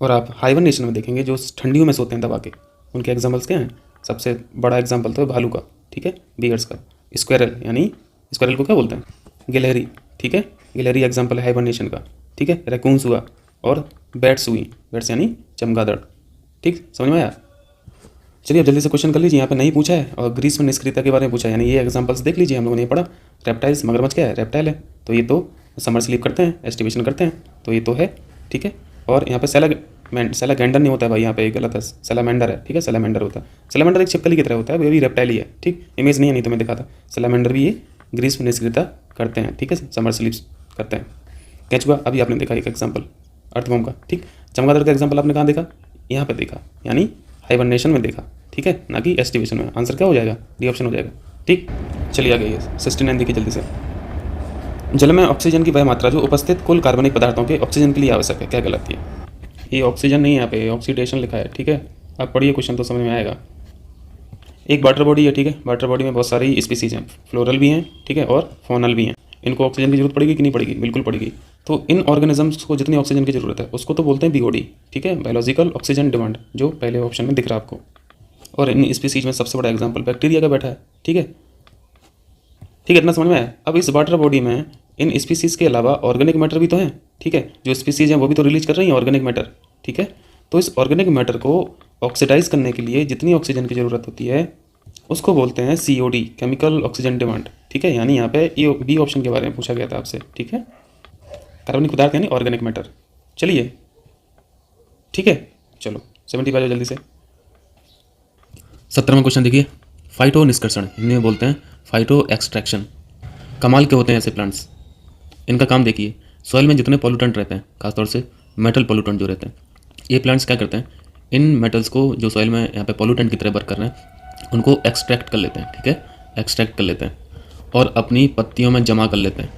और आप हाइबरनेशन में देखेंगे जो ठंडियों में सोते हैं दबा के, उनके एग्जाम्पल्स क्या हैं। सबसे बड़ा एग्जाम्पल तो है भालू का, ठीक है, बियर्स का। स्क्वेरल यानी स्क्वेरल को क्या बोलते हैं, गिलहरी, ठीक है, गिलहरी एग्जाम्पल है हाइबरनेशन का, ठीक है। रैकून्स हुआ, और बैट्स हुई, बैट्स यानी चमगादड़, ठीक, समझ में आया। चलिए अब जल्दी से क्वेश्चन कर लीजिए। यहाँ पे नहीं पूछा है, और ग्रीष्म निष्क्रियता के बारे में पूछा है, यानी ये एग्जाम्पल्स देख लीजिए, हम लोगों ने पढ़ा। रेप्टाइल्स, मगरमच्छ क्या है, रेप्टाइल है, तो ये तो समर स्लीप करते हैं, एस्टिवेशन करते हैं, तो ये तो है, ठीक है। और यहाँ पे सैलागैंडर नहीं होता है भाई, यहाँ पे गलत है, सैलामेंडर है, ठीक है, सैलामेंडर होता है। सैलामेंडर एक छिपकली की तरह होता है, वो भी रेप्टाइल ही है, ठीक, इमेज नहीं है, नहीं तो मैं दिखा था। सैलामेंडर भी ये ग्रीष्म निष्क्रियता करते हैं, ठीक है, समर स्लीप करते हैं। केंचुआ अभी आपने देखा एक एग्जाम्पल अर्थवॉर्म का, ठीक। चमगादड़ का एग्जाम्पल आपने कहाँ देखा, यहाँ पे देखा, यानी हाइबरनेशन में देखा, ठीक है, ना कि एस्टिवेशन में। आंसर क्या हो जाएगा, डी ऑप्शन हो जाएगा, ठीक। चलिए आगे 69 देखिए जल्दी से। जल में ऑक्सीजन की वह मात्रा जो उपस्थित कुल कार्बनिक पदार्थों के ऑक्सीजन के लिए आवश्यक है, क्या गलत है। ये ऑक्सीजन नहीं है, यहाँ पे ऑक्सीडेशन लिखा है, ठीक है। आप पढ़िए क्वेश्चन तो समझ में आएगा। एक वाटर बॉडी है, ठीक है, वाटर बॉडी में बहुत सारी स्पीसीज हैं, फ्लोरल भी हैं, ठीक है, और फॉनल भी हैं। इनको ऑक्सीजन की जरूरत पड़ेगी कि नहीं पड़ेगी, बिल्कुल पड़ेगी। तो इन ऑर्गेनिजम्स को जितनी ऑक्सीजन की जरूरत है उसको तो बोलते हैं बीओडी, ठीक है, बायोलॉजिकल ऑक्सीजन डिमांड, जो पहले ऑप्शन में दिख रहा है आपको। और इन स्पीसीज में सबसे बड़ा एग्जाम्पल बैक्टीरिया का बैठा है, ठीक है, ठीक है, इतना समझ में आया। अब इस वाटर बॉडी में इन स्पीसीज के अलावा ऑर्गेनिक मैटर भी तो हैं, ठीक है, जो स्पीसीज हैं वो भी तो रिलीज कर रही हैं ऑर्गेनिक मैटर, ठीक है। तो इस ऑर्गेनिक मैटर को ऑक्सीडाइज करने के लिए जितनी ऑक्सीजन की ज़रूरत होती है उसको बोलते हैं COD, केमिकल ऑक्सीजन डिमांड, ठीक है। यानी यहाँ पे बी ऑप्शन के बारे में पूछा गया था आपसे, ठीक है, कार्बनिक पदार्थ यानी ऑर्गेनिक मैटर। चलिए ठीक है, चलो 70 पे आ जाओ जल्दी से। 17वां क्वेश्चन देखिए, फाइटो निष्कर्षण, हिंदी में बोलते हैं फाइटो एक्सट्रैक्शन। कमाल के होते हैं ऐसे प्लांट्स, इनका काम देखिए। सॉइल में जितने पॉल्यूटेंट रहते हैं, खासतौर से मेटल पॉल्यूटेंट जो रहते हैं, ये प्लांट्स क्या करते हैं, इन मेटल्स को जो सॉइल में यहाँ पे पॉल्यूटेंट की तरह वर्क कर रहे हैं उनको एक्सट्रैक्ट कर लेते हैं, ठीक है, एक्सट्रैक्ट कर लेते हैं और अपनी पत्तियों में जमा कर लेते हैं,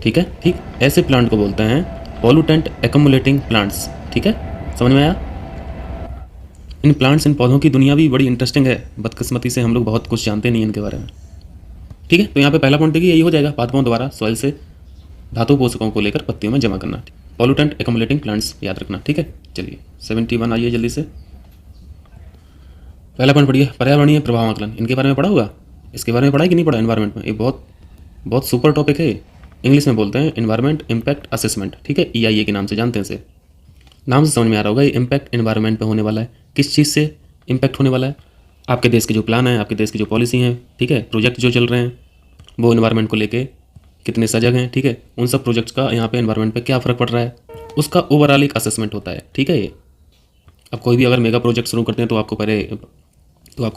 ठीक है, ठीक। ऐसे प्लांट को बोलते हैं पॉल्यूटेंट एक्युमुलेटिंग प्लांट्स, ठीक है, समझ में आया। इन प्लांट्स, इन पौधों की दुनिया भी बड़ी इंटरेस्टिंग है, बदकिस्मती से हम लोग बहुत कुछ जानते नहीं इनके बारे में, ठीक है। तो यहाँ पे पहला पॉइंट देखिए, यही हो जाएगा, पादपों द्वारा सॉइल से धातु पोषकों को लेकर पत्तियों में जमा करना, पॉल्यूटेंट एक्युमुलेटिंग प्लांट्स याद रखना, ठीक है। चलिए 71 आइए जल्दी से। पहला पॉइंट पढ़िए, पर्यावरणीय प्रभाव आकलन, इनके बारे में पढ़ा होगा, इसके बारे में पढ़ा है कि नहीं पढ़ा एनवायरनमेंट में, ये बहुत बहुत सुपर टॉपिक है। इंग्लिश में बोलते हैं एनवायरनमेंट इम्पैक्ट असेसमेंट, ठीक है, EIA के नाम से जानते हैं इसे। नाम से समझ में आ रहा होगा, ये इम्पैक्ट एनवायरनमेंट पे होने वाला है। किस चीज़ से इम्पैक्ट होने वाला है, आपके देश के जो प्लान है, आपके देश की जो पॉलिसी हैं, ठीक है, प्रोजेक्ट जो चल रहे हैं वो एनवायरनमेंट को लेके कितने सजग हैं, ठीक है, उन सब प्रोजेक्ट्स का यहाँ पे एनवायरनमेंट पे क्या फ़र्क पड़ रहा है, उसका ओवरऑल एक असेसमेंट होता है, ठीक है। ये अब कोई भी अगर मेगा प्रोजेक्ट शुरू करते हैं तो आपको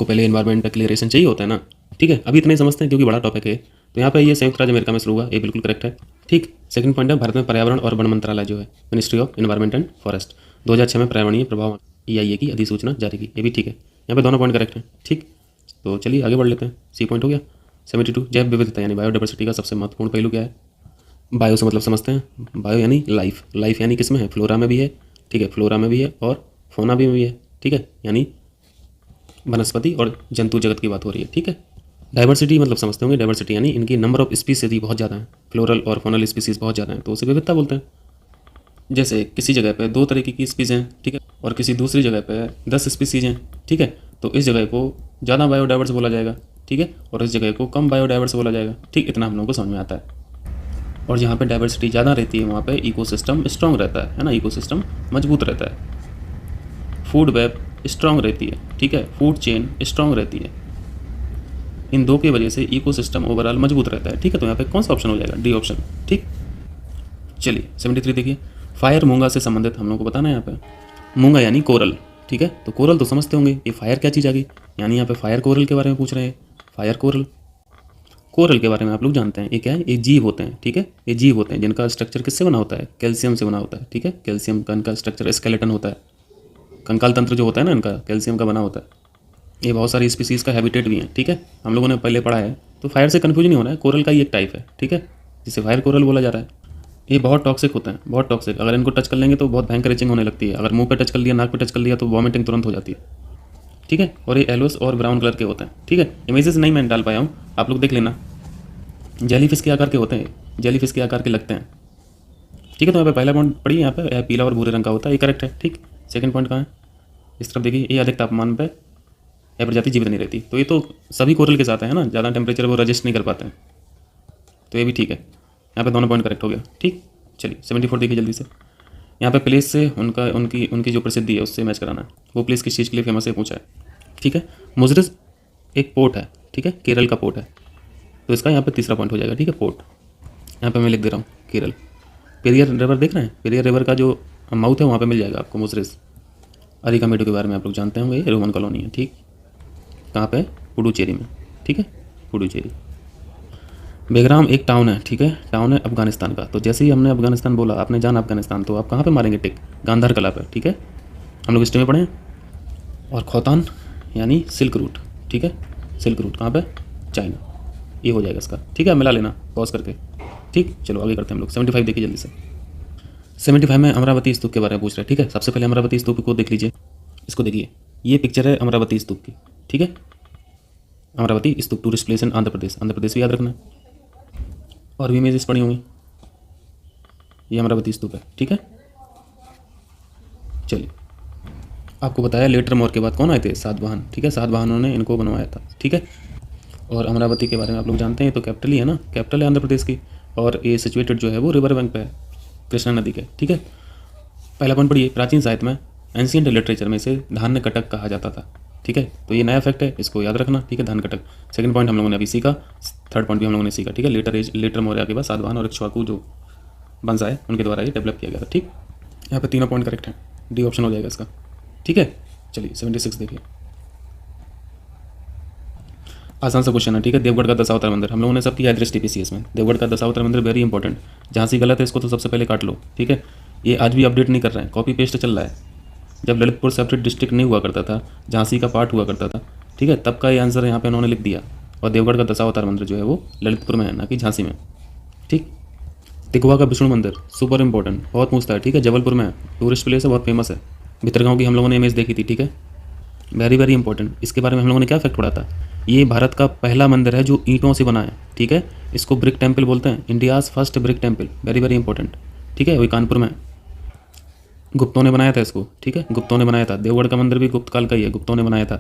पहले एनवायरनमेंट का क्लियरेशन चाहिए होता है ना, ठीक है। अभी इतने समझते हैं क्योंकि बड़ा टॉपिक है। तो यहाँ पे ये संयुक्त राज्य अमेरिका में शुरू हुआ, ये बिल्कुल करेक्ट है, ठीक। सेकंड पॉइंट है, भारत में पर्यावरण और वन मंत्रालय जो है, ministry of environment and forest, 2006 में पर्यावरणीय प्रभाव EIA की अधिसूचना जारी की, ये भी ठीक है। यहाँ पे दोनों पॉइंट करेक्ट हैं, ठीक। तो चलिए आगे बढ़ लेते हैं, सी पॉइंट हो गया। 72 जैव विविधता यानी बायोडाइवर्सिटी का सबसे महत्वपूर्ण पहलू क्या है। बायो से मतलब समझते हैं, बायो यानी लाइफ, लाइफ यानी किस में है, फ्लोरा में भी है, ठीक है, फ्लोरा में भी है और फोना भी है, ठीक है, यानी वनस्पति और जंतु जगत की बात हो रही है, ठीक है। डाइवर्सिटी मतलब समझते होंगे, डाइवर्सिटी यानी इनकी नंबर ऑफ स्पीसीज बहुत ज़्यादा है, फ्लोरल और फोनल स्पीसीज बहुत ज़्यादा हैं, तो उसे विविधता बोलते हैं। जैसे किसी जगह पे 2 तरीके की स्पीसीज हैं, ठीक है, और किसी दूसरी जगह पे 10 स्पीसीज हैं, ठीक है, तो इस जगह को ज़्यादा बायोडाइवर्स बोला जाएगा, ठीक है, और इस जगह को कम बायोडाइवर्स बोला जाएगा, ठीक। इतना हम लोगों को समझ में आता है। और जहाँ पे डाइवर्सिटी ज़्यादा रहती है वहाँ पे इकोसिस्टम स्ट्रांग रहता है ना, इकोसिस्टम मजबूत रहता है। फूड वेब स्ट्रांग रहती है, ठीक है, फूड चेन स्ट्रांग रहती है। इन दो की वजह से इकोसिस्टम ओवरऑल मजबूत रहता है, ठीक है। तो यहाँ पे कौन सा ऑप्शन हो जाएगा? डी ऑप्शन, ठीक। चलिए 73 देखिए, फायर मूंगा से संबंधित हम लोग को बताना है यहाँ पे। मूंगा यानी कोरल, ठीक है। तो कोरल तो समझते होंगे, ये फायर क्या चीज़ आ गई, यानी यहाँ पे फायर कोरल के बारे में पूछ रहे हैं। फायर कोरल, कोरल के बारे में आप लोग जानते हैं, ये क्या है? ये जीव होते हैं, ठीक है। ये जीव होते हैं जिनका स्ट्रक्चर किससे बना होता है? कैल्शियम से बना होता है, ठीक है। कैल्शियम का इनका स्ट्रक्चर स्केलेटन होता है, कंकाल तंत्र जो होता है ना इनका कैल्शियम का बना होता है। ये बहुत सारी स्पीसीज़ का हैबिटेट भी है, ठीक है, हम लोगों ने पहले पढ़ा है। तो फायर से कन्फ्यूज नहीं होना है, कोरल का ही एक टाइप है, ठीक है, जिसे फायर कोरल बोला जा रहा है। ये बहुत टॉक्सिक होते हैं, बहुत टॉक्सिक। अगर इनको टच कर लेंगे तो बहुत भयंकर इचिंग होने लगती है। अगर मुंह पे टच कर लिया, नाक पे टच कर लिया तो वॉमिटिंग तुरंत हो जाती है, ठीक है। और ये येलोस और ब्राउन कलर के होते हैं, ठीक है। इमेजेस नहीं मैं डाल पाया हूँ, आप लोग देख लेना। जेलीफिश के आकार के होते हैं, जेलीफिश के आकार के लगते हैं, ठीक है। तो यहाँ पे पहला पॉइंट पढ़िए, यहाँ पे यह पीला और भूरे रंग का होता है, ये करेक्ट है, ठीक। सेकंड पॉइंट कहाँ है? इस तरफ देखिए, ये अधिक तापमान पे यह प्रजाति जीवित नहीं रहती। तो ये तो सभी कोरल के साथ है ना, ज़्यादा टेम्परेचर वो रजिस्ट नहीं कर पाते हैं, तो ये भी ठीक है। यहाँ पे दोनों पॉइंट करेक्ट हो गया, ठीक। चलिए 74 देखिए जल्दी से। यहाँ पे प्लेस से उनका उनकी उनकी जो प्रसिद्धि है उससे मैच कराना है। वो प्लेस किस चीज़ के लिए फेमस है पूछा है, ठीक है। मुजरिस एक पोर्ट है, ठीक है, केरल का पोर्ट है। तो इसका यहाँ पे तीसरा पॉइंट हो जाएगा, ठीक है, पोर्ट। यहाँ पे मैं लिख दे रहा हूँ केरल। पेरियर रिवर देख रहे हैं, पेरियर रिवर का जो माउथ है वहाँ पे मिल जाएगा आपको मुजरिस। अरिकामेडो के बारे में आप लोग जानते होंगे, ये रोमन कॉलोनी है, ठीक। कहाँ पे? पुडुचेरी में, ठीक है, पुडुचेरी। बेगराम एक टाउन है, ठीक है, टाउन है अफगानिस्तान का। तो जैसे ही हमने अफगानिस्तान बोला, आपने जाना अफगानिस्तान, तो आप कहाँ पे मारेंगे टिक? गांधार कला पे, ठीक है, हम लोग हिस्ट्री में पढ़े हैं। और खोतान यानी सिल्क रूट, ठीक है, सिल्क रूट कहाँ पे? चाइना। ये हो जाएगा इसका, ठीक है, मिला लेना पॉज करके, ठीक। चलो आगे करते हैं हम लोग। 75 देखिए जल्दी से। 75 में अमरावती स्तूप के बारे में पूछ रहे हैं, ठीक है। सबसे पहले अमरावती स्तूप को देख लीजिए, इसको देखिए, ये पिक्चर है अमरावती स्तूप की, ठीक है। अमरावती स्तूप tourist place in Andhra Pradesh, Andhra Pradesh भी याद रखना है। और भी इमेजेस पड़ी होंगी, ये अमरावती स्तूप है, ठीक है। चलिए, आपको बताया लेटर मोर के बाद कौन आए थे? सातवाहन, ठीक है, सातवाहनों ने इनको बनवाया था, ठीक है। और अमरावती के बारे में आप लोग जानते हैं, तो कैपिटल ही है ना, कैपिटल है आंध्र प्रदेश की। और ये सिचुएटेड जो है वो रिवर बैंक पे है, कृष्णा नदी के, ठीक है। पहला पॉइंट पढ़िए, प्राचीन साहित्य में एंशियंट लिटरेचर में इसे धान्य कटक कहा जाता था, ठीक है। तो ये नया फैक्ट है, इसको याद रखना, ठीक है, धान कटक। सेकंड पॉइंट हम लोगों ने अभी सीखा, थर्ड पॉइंट भी हम लोगों ने सीखा, ठीक है। लेटर मौर्य के बाद सातवाहन और इक्ष्वाकु जो वंश आए उनके द्वारा ये डेवलप किया गया था, ठीक। यहाँ पे तीनों पॉइंट करेक्ट है, डी ऑप्शन हो जाएगा इसका, ठीक है। चलिए 76 देखिए, आसान सा क्वेश्चन है, ठीक है। देवगढ़ का दशावतार मंदिर हम लोगों ने सब किया है दृष्टि पीसीएस में। देवगढ़ का दशावतार मंदिर वेरी इंपॉर्टेंट। जहाँ से गलत है इसको तो सबसे पहले काट लो, ठीक है। ये आज भी अपडेट नहीं कर रहे हैं, कॉपी पेस्ट चल रहा है। जब ललितपुर सेपरेट डिस्ट्रिक्ट नहीं हुआ करता था, झांसी का पार्ट हुआ करता था, ठीक है, तब का ये आंसर यहाँ पे उन्होंने लिख दिया। और देवगढ़ का दशावतार मंदिर जो है वो ललितपुर में है, ना कि झांसी में, ठीक। तिगवा का विष्णु मंदिर सुपर इंपॉर्टेंट, बहुत पूछता है, ठीक है, जबलपुर में है, टूरिस्ट प्लेस है, बहुत फेमस है। भितरगांव की हम लोगों ने इमेज देखी थी, ठीक है, वेरी वेरी इंपॉर्टेंट। इसके बारे में हम लोगों ने क्या फैक्ट पढ़ा था? ये भारत का पहला मंदिर है जो ईंटों से बना है, ठीक है। इसको ब्रिक टेम्पल बोलते हैं, India's first brick temple, very very important, ठीक है। वही कानपुर में, गुप्तों ने बनाया था इसको, ठीक है, गुप्तों ने बनाया था। देवगढ़ का मंदिर भी गुप्त काल का ही है, गुप्तों ने बनाया था।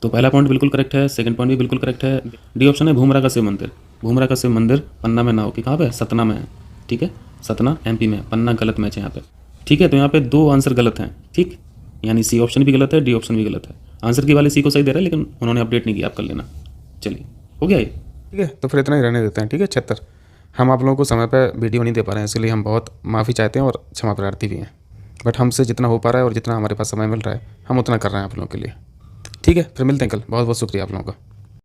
तो पहला पॉइंट बिल्कुल करेक्ट है, सेकंड पॉइंट भी बिल्कुल करेक्ट है। डी ऑप्शन है भूमरा का शिव मंदिर। भूमरा का शिव मंदिर पन्ना में ना हो कि कहाँ पे? सतना में है, ठीक है, सतना एमपी में। पन्ना गलत मैच है यहाँ पे, ठीक है। तो यहाँ पे दो आंसर गलत हैं, ठीक, यानी सी ऑप्शन भी गलत है, डी ऑप्शन भी गलत है। आंसर की वाले सी को सही दे रहा है, लेकिन उन्होंने अपडेट नहीं किया, आप कर लेना। चलिए हो गया ये, ठीक है। तो फिर इतना ही रहने देते हैं, ठीक है। 76 हम आप लोगों को समय पर वीडियो नहीं दे पा रहे हैं, इसलिए हम बहुत माफ़ी चाहते हैं और क्षमा प्रार्थी भी हैं। बट हमसे जितना हो पा रहा है और जितना हमारे पास समय मिल रहा है हम उतना कर रहे हैं आप लोगों के लिए, ठीक है। फिर मिलते हैं कल, बहुत बहुत शुक्रिया आप लोगों का।